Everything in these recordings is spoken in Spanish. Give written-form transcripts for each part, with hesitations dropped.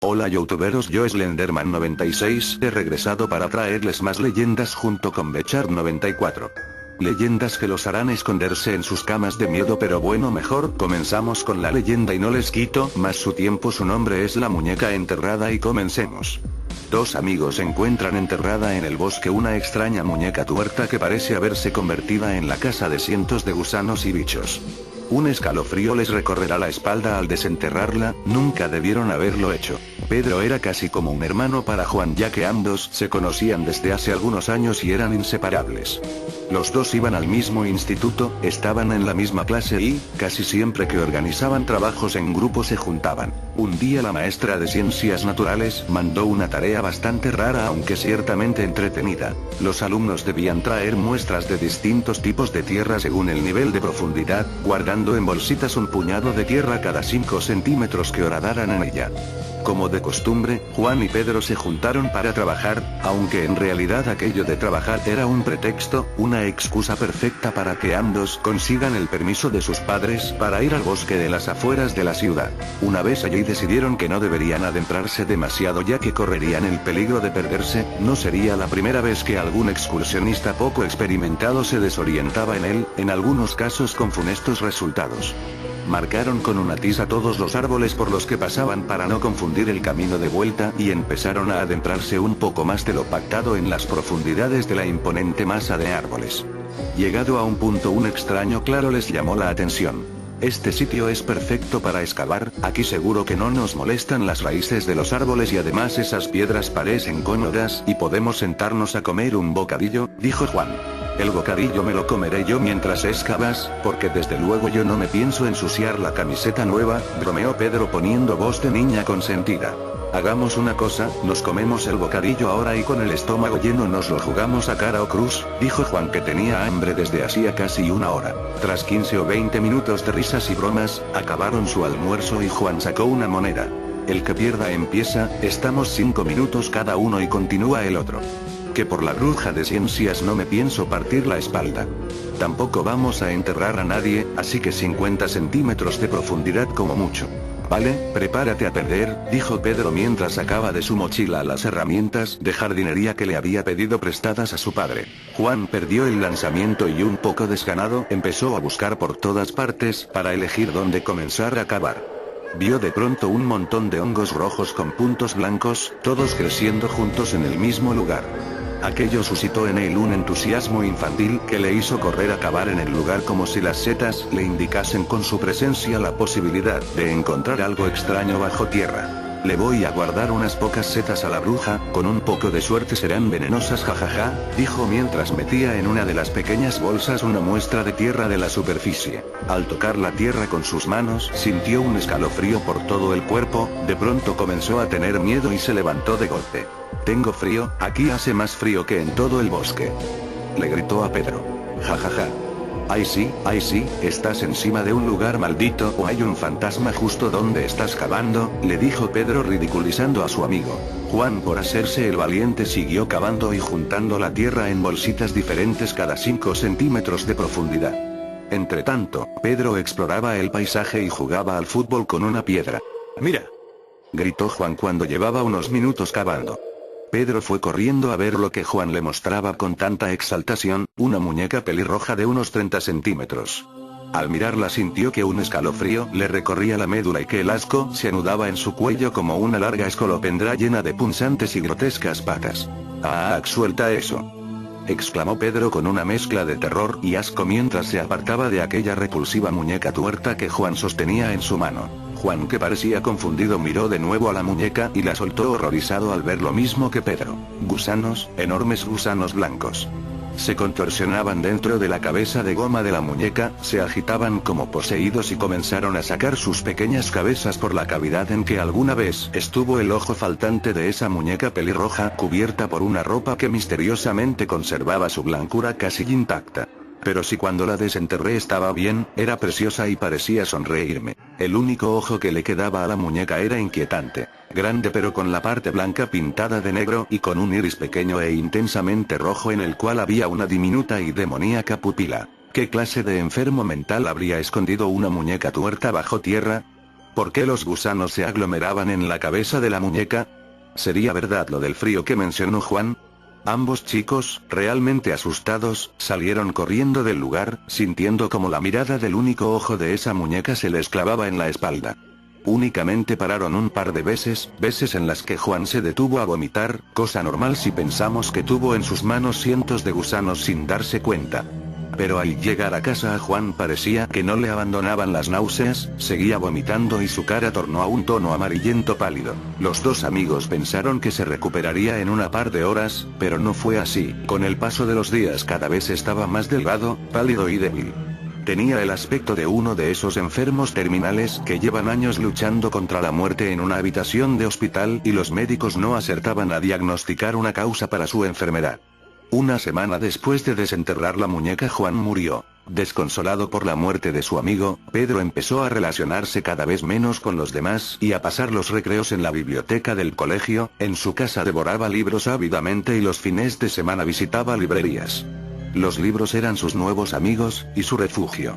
Hola youtuberos, yo Slenderman96 he regresado para traerles más leyendas junto con Bechar94. Leyendas que los harán esconderse en sus camas de miedo, pero bueno, mejor comenzamos con la leyenda y no les quito más su tiempo. Su nombre es la muñeca enterrada y comencemos. Dos amigos encuentran enterrada en el bosque una extraña muñeca tuerta que parece haberse convertida en la casa de cientos de gusanos y bichos. Un escalofrío les recorrerá la espalda al desenterrarla, nunca debieron haberlo hecho. Pedro era casi como un hermano para Juan, ya que ambos se conocían desde hace algunos años y eran inseparables. Los dos iban al mismo instituto, estaban en la misma clase y, casi siempre que organizaban trabajos en grupo se juntaban. Un día la maestra de ciencias naturales mandó una tarea bastante rara, aunque ciertamente entretenida. Los alumnos debían traer muestras de distintos tipos de tierra según el nivel de profundidad, guardando en bolsitas un puñado de tierra cada 5 centímetros que horadaran en ella. Como de costumbre, Juan y Pedro se juntaron para trabajar, aunque en realidad aquello de trabajar era un pretexto, una excusa perfecta para que ambos consigan el permiso de sus padres para ir al bosque de las afueras de la ciudad. Una vez allí decidieron que no deberían adentrarse demasiado, ya que correrían el peligro de perderse. No sería la primera vez que algún excursionista poco experimentado se desorientaba en él, en algunos casos con funestos resultados. Marcaron con una tiza todos los árboles por los que pasaban para no confundir el camino de vuelta y empezaron a adentrarse un poco más de lo pactado en las profundidades de la imponente masa de árboles. Llegado a un punto, un extraño claro les llamó la atención. Este sitio es perfecto para excavar, aquí seguro que no nos molestan las raíces de los árboles y además esas piedras parecen cómodas y podemos sentarnos a comer un bocadillo, dijo Juan. El bocadillo me lo comeré yo mientras excavas, porque desde luego yo no me pienso ensuciar la camiseta nueva, bromeó Pedro poniendo voz de niña consentida. Hagamos una cosa, nos comemos el bocadillo ahora y con el estómago lleno nos lo jugamos a cara o cruz, dijo Juan, que tenía hambre desde hacía casi una hora. Tras 15 o 20 minutos de risas y bromas, acabaron su almuerzo y Juan sacó una moneda. El que pierda empieza, estamos 5 minutos cada uno y continúa el otro. Que por la bruja de ciencias no me pienso partir la espalda. Tampoco vamos a enterrar a nadie, así que 50 centímetros de profundidad como mucho. Vale, prepárate a perder, dijo Pedro mientras sacaba de su mochila las herramientas de jardinería que le había pedido prestadas a su padre. Juan perdió el lanzamiento y un poco desganado empezó a buscar por todas partes para elegir dónde comenzar a cavar. Vio de pronto un montón de hongos rojos con puntos blancos, todos creciendo juntos en el mismo lugar. Aquello suscitó en él un entusiasmo infantil que le hizo correr a cavar en el lugar como si las setas le indicasen con su presencia la posibilidad de encontrar algo extraño bajo tierra. Le voy a guardar unas pocas setas a la bruja, con un poco de suerte serán venenosas, jajaja, dijo mientras metía en una de las pequeñas bolsas una muestra de tierra de la superficie. Al tocar la tierra con sus manos, sintió un escalofrío por todo el cuerpo, de pronto comenzó a tener miedo y se levantó de golpe. Tengo frío, aquí hace más frío que en todo el bosque. Le gritó a Pedro. Jajaja. Ay sí, estás encima de un lugar maldito o hay un fantasma justo donde estás cavando, le dijo Pedro ridiculizando a su amigo. Juan, por hacerse el valiente, siguió cavando y juntando la tierra en bolsitas diferentes cada 5 centímetros de profundidad. Entretanto, Pedro exploraba el paisaje y jugaba al fútbol con una piedra. Mira, gritó Juan cuando llevaba unos minutos cavando. Pedro fue corriendo a ver lo que Juan le mostraba con tanta exaltación, una muñeca pelirroja de unos 30 centímetros. Al mirarla sintió que un escalofrío le recorría la médula y que el asco se anudaba en su cuello como una larga escolopendra llena de punzantes y grotescas patas. ¡Ah, suelta eso!, exclamó Pedro con una mezcla de terror y asco mientras se apartaba de aquella repulsiva muñeca tuerta que Juan sostenía en su mano. Juan, que parecía confundido, miró de nuevo a la muñeca y la soltó horrorizado al ver lo mismo que Pedro. Gusanos, enormes gusanos blancos. Se contorsionaban dentro de la cabeza de goma de la muñeca, se agitaban como poseídos y comenzaron a sacar sus pequeñas cabezas por la cavidad en que alguna vez estuvo el ojo faltante de esa muñeca pelirroja cubierta por una ropa que misteriosamente conservaba su blancura casi intacta. Pero si cuando la desenterré estaba bien, era preciosa y parecía sonreírme. El único ojo que le quedaba a la muñeca era inquietante. Grande pero con la parte blanca pintada de negro y con un iris pequeño e intensamente rojo en el cual había una diminuta y demoníaca pupila. ¿Qué clase de enfermo mental habría escondido una muñeca tuerta bajo tierra? ¿Por qué los gusanos se aglomeraban en la cabeza de la muñeca? ¿Sería verdad lo del frío que mencionó Juan? Ambos chicos, realmente asustados, salieron corriendo del lugar, sintiendo como la mirada del único ojo de esa muñeca se les clavaba en la espalda. Únicamente pararon un par de veces en las que Juan se detuvo a vomitar, cosa normal si pensamos que tuvo en sus manos cientos de gusanos sin darse cuenta. Pero al llegar a casa a Juan parecía que no le abandonaban las náuseas, seguía vomitando y su cara tornó a un tono amarillento pálido. Los dos amigos pensaron que se recuperaría en una par de horas, pero no fue así. Con el paso de los días cada vez estaba más delgado, pálido y débil. Tenía el aspecto de uno de esos enfermos terminales que llevan años luchando contra la muerte en una habitación de hospital y los médicos no acertaban a diagnosticar una causa para su enfermedad. Una semana después de desenterrar la muñeca, Juan murió. Desconsolado por la muerte de su amigo, Pedro empezó a relacionarse cada vez menos con los demás y a pasar los recreos en la biblioteca del colegio. En su casa devoraba libros ávidamente y los fines de semana visitaba librerías. Los libros eran sus nuevos amigos, y su refugio.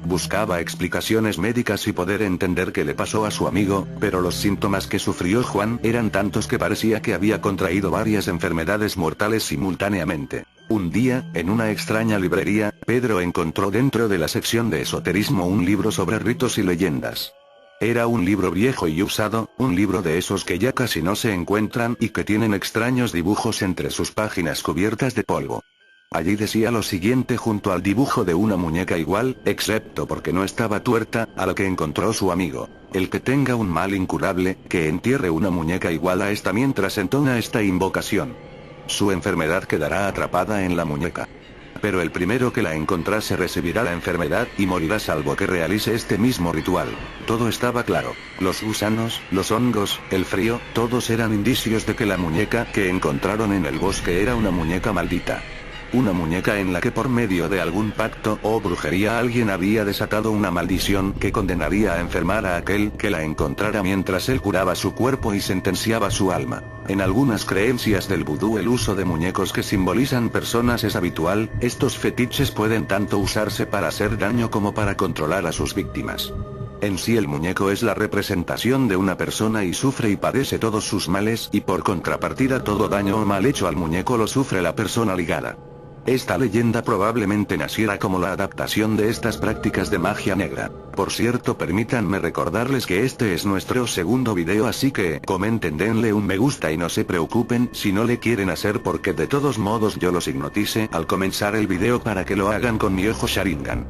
Buscaba explicaciones médicas y poder entender qué le pasó a su amigo, pero los síntomas que sufrió Juan eran tantos que parecía que había contraído varias enfermedades mortales simultáneamente. Un día, en una extraña librería, Pedro encontró dentro de la sección de esoterismo un libro sobre ritos y leyendas. Era un libro viejo y usado, un libro de esos que ya casi no se encuentran y que tienen extraños dibujos entre sus páginas cubiertas de polvo. Allí decía lo siguiente junto al dibujo de una muñeca igual, excepto porque no estaba tuerta, a lo que encontró su amigo. El que tenga un mal incurable, que entierre una muñeca igual a esta mientras entona esta invocación. Su enfermedad quedará atrapada en la muñeca. Pero el primero que la encontrase recibirá la enfermedad y morirá salvo que realice este mismo ritual. Todo estaba claro. Los gusanos, los hongos, el frío, todos eran indicios de que la muñeca que encontraron en el bosque era una muñeca maldita. Una muñeca en la que por medio de algún pacto o brujería alguien había desatado una maldición que condenaría a enfermar a aquel que la encontrara mientras él curaba su cuerpo y sentenciaba su alma. En algunas creencias del vudú el uso de muñecos que simbolizan personas es habitual. Estos fetiches pueden tanto usarse para hacer daño como para controlar a sus víctimas. En sí el muñeco es la representación de una persona y sufre y padece todos sus males, y por contrapartida todo daño o mal hecho al muñeco lo sufre la persona ligada. Esta leyenda probablemente naciera como la adaptación de estas prácticas de magia negra. Por cierto, permítanme recordarles que este es nuestro segundo video, así que comenten, denle un me gusta y no se preocupen si no le quieren hacer, porque de todos modos yo los hipnotice al comenzar el video para que lo hagan con mi ojo Sharingan.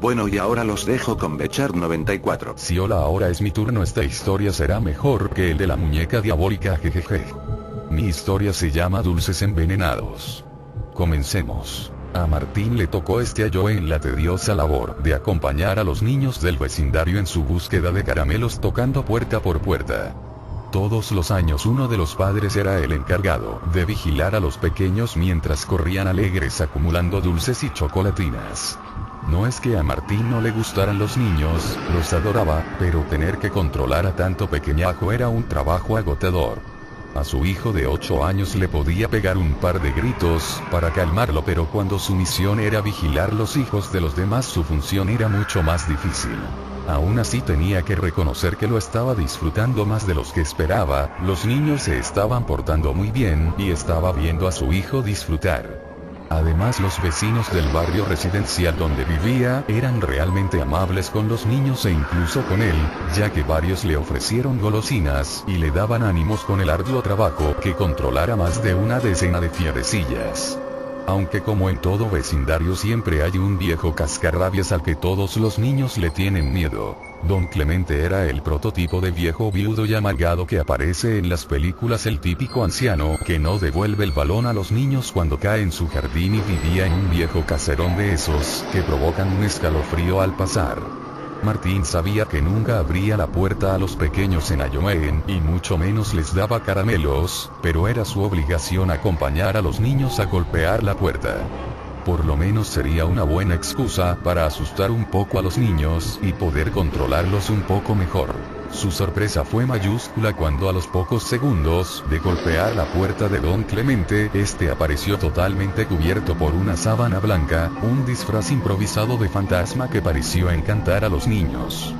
Bueno, y ahora los dejo con Bechar94. Si hola, ahora es mi turno. Esta historia será mejor que el de la muñeca diabólica, jejeje. Mi historia se llama Dulces Envenenados. Comencemos. A Martín le tocó este año en la tediosa labor de acompañar a los niños del vecindario en su búsqueda de caramelos tocando puerta por puerta. Todos los años uno de los padres era el encargado de vigilar a los pequeños mientras corrían alegres acumulando dulces y chocolatinas. No es que a Martín no le gustaran los niños, los adoraba, pero tener que controlar a tanto pequeñajo era un trabajo agotador. A su hijo de 8 años le podía pegar un par de gritos para calmarlo, pero cuando su misión era vigilar los hijos de los demás su función era mucho más difícil. Aún así tenía que reconocer que lo estaba disfrutando más de los que esperaba. Los niños se estaban portando muy bien y estaba viendo a su hijo disfrutar. Además, los vecinos del barrio residencial donde vivía eran realmente amables con los niños e incluso con él, ya que varios le ofrecieron golosinas y le daban ánimos con el arduo trabajo que controlara más de una decena de fierecillas. Aunque como en todo vecindario siempre hay un viejo cascarrabias al que todos los niños le tienen miedo. Don Clemente era el prototipo de viejo viudo y amargado que aparece en las películas, el típico anciano que no devuelve el balón a los niños cuando cae en su jardín, y vivía en un viejo caserón de esos que provocan un escalofrío al pasar. Martín sabía que nunca abría la puerta a los pequeños en Ayomaen, y mucho menos les daba caramelos, pero era su obligación acompañar a los niños a golpear la puerta. Por lo menos sería una buena excusa para asustar un poco a los niños y poder controlarlos un poco mejor. Su sorpresa fue mayúscula cuando a los pocos segundos de golpear la puerta de Don Clemente, este apareció totalmente cubierto por una sábana blanca, un disfraz improvisado de fantasma que pareció encantar a los niños.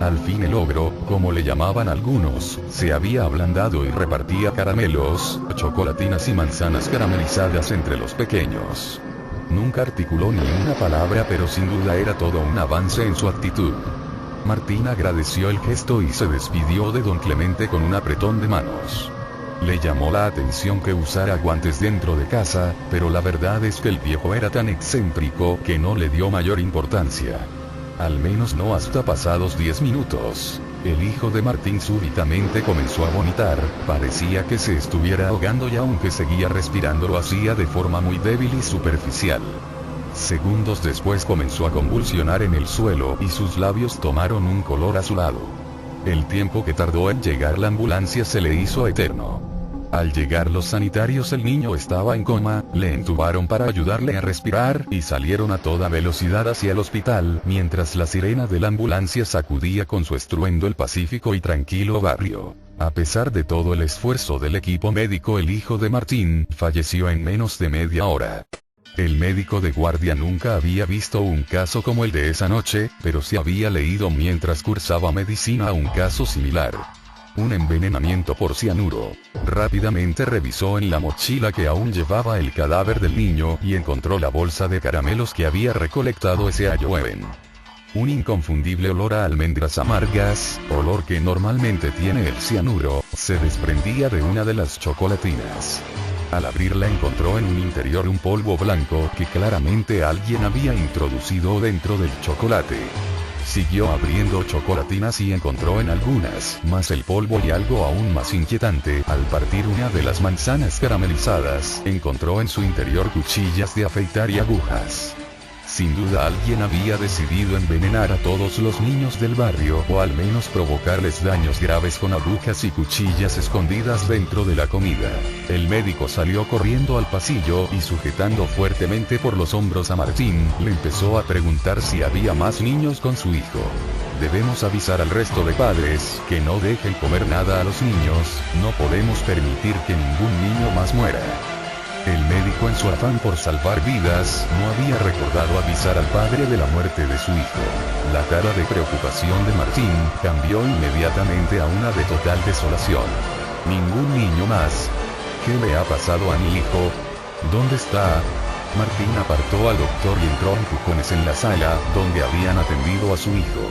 Al fin el ogro, como le llamaban algunos, se había ablandado y repartía caramelos, chocolatinas y manzanas caramelizadas entre los pequeños. Nunca articuló ni una palabra, pero sin duda era todo un avance en su actitud. Martín agradeció el gesto y se despidió de don Clemente con un apretón de manos. Le llamó la atención que usara guantes dentro de casa, pero la verdad es que el viejo era tan excéntrico que no le dio mayor importancia. Al menos no hasta pasados 10 minutos. El hijo de Martín súbitamente comenzó a vomitar, parecía que se estuviera ahogando y aunque seguía respirando lo hacía de forma muy débil y superficial. Segundos después comenzó a convulsionar en el suelo y sus labios tomaron un color azulado. El tiempo que tardó en llegar la ambulancia se le hizo eterno. Al llegar los sanitarios el niño estaba en coma, le entubaron para ayudarle a respirar y salieron a toda velocidad hacia el hospital, mientras la sirena de la ambulancia sacudía con su estruendo el pacífico y tranquilo barrio. A pesar de todo el esfuerzo del equipo médico, el hijo de Martín falleció en menos de media hora. El médico de guardia nunca había visto un caso como el de esa noche, pero sí había leído mientras cursaba medicina un caso similar. Un envenenamiento por cianuro. Rápidamente revisó en la mochila que aún llevaba el cadáver del niño y encontró la bolsa de caramelos que había recolectado ese Ayoeben. Un inconfundible olor a almendras amargas, olor que normalmente tiene el cianuro, se desprendía de una de las chocolatinas. Al abrirla encontró en un interior un polvo blanco que claramente alguien había introducido dentro del chocolate. Siguió abriendo chocolatinas y encontró en algunas más el polvo y algo aún más inquietante, al partir una de las manzanas caramelizadas, encontró en su interior cuchillas de afeitar y agujas. Sin duda alguien había decidido envenenar a todos los niños del barrio o al menos provocarles daños graves con agujas y cuchillas escondidas dentro de la comida. El médico salió corriendo al pasillo y sujetando fuertemente por los hombros a Martín, le empezó a preguntar si había más niños con su hijo. Debemos avisar al resto de padres que no dejen comer nada a los niños, no podemos permitir que ningún niño más muera. El médico en su afán por salvar vidas, no había recordado avisar al padre de la muerte de su hijo. La cara de preocupación de Martín cambió inmediatamente a una de total desolación. Ningún niño más. ¿Qué le ha pasado a mi hijo? ¿Dónde está? Martín apartó al doctor y entró a empujones en la sala, donde habían atendido a su hijo.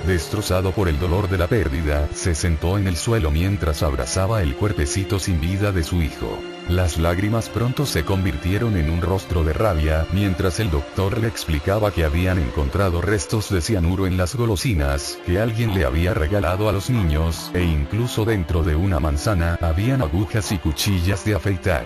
Destrozado por el dolor de la pérdida, se sentó en el suelo mientras abrazaba el cuerpecito sin vida de su hijo. Las lágrimas pronto se convirtieron en un rostro de rabia, mientras el doctor le explicaba que habían encontrado restos de cianuro en las golosinas, que alguien le había regalado a los niños, e incluso dentro de una manzana, habían agujas y cuchillas de afeitar.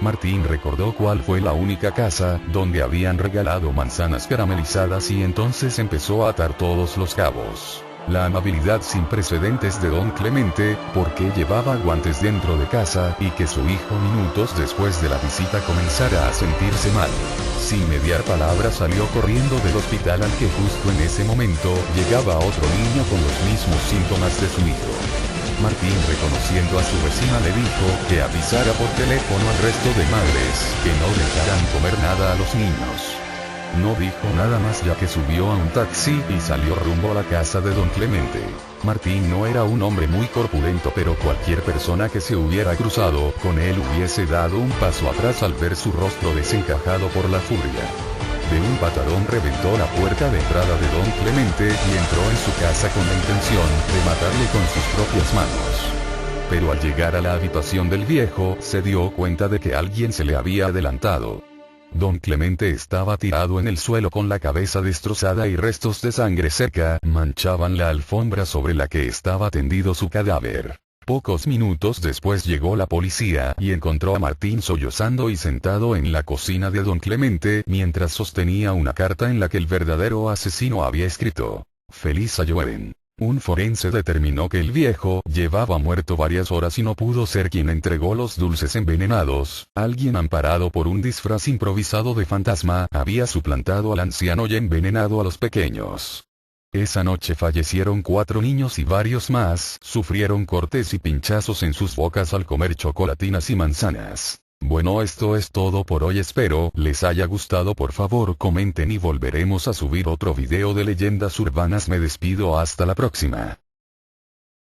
Martín recordó cuál fue la única casa donde habían regalado manzanas caramelizadas y entonces empezó a atar todos los cabos. La amabilidad sin precedentes de don Clemente, porque llevaba guantes dentro de casa, y que su hijo minutos después de la visita comenzara a sentirse mal. Sin mediar palabra salió corriendo del hospital al que justo en ese momento llegaba otro niño con los mismos síntomas de su hijo. Martín, reconociendo a su vecina, le dijo que avisara por teléfono al resto de madres que no dejaran comer nada a los niños. No dijo nada más ya que subió a un taxi y salió rumbo a la casa de don Clemente. Martín no era un hombre muy corpulento, pero cualquier persona que se hubiera cruzado con él hubiese dado un paso atrás al ver su rostro desencajado por la furia. De un patadón reventó la puerta de entrada de don Clemente y entró en su casa con la intención de matarle con sus propias manos. Pero al llegar a la habitación del viejo, se dio cuenta de que alguien se le había adelantado. Don Clemente estaba tirado en el suelo con la cabeza destrozada y restos de sangre seca manchaban la alfombra sobre la que estaba tendido su cadáver. Pocos minutos después llegó la policía y encontró a Martín sollozando y sentado en la cocina de don Clemente mientras sostenía una carta en la que el verdadero asesino había escrito: Feliz Ayoeben. Un forense determinó que el viejo llevaba muerto varias horas y no pudo ser quien entregó los dulces envenenados. Alguien amparado por un disfraz improvisado de fantasma había suplantado al anciano y envenenado a los pequeños. Esa noche fallecieron 4 niños y varios más sufrieron cortes y pinchazos en sus bocas al comer chocolatinas y manzanas. Bueno, esto es todo por hoy, espero les haya gustado, por favor comenten y volveremos a subir otro video de leyendas urbanas. Me despido, hasta la próxima.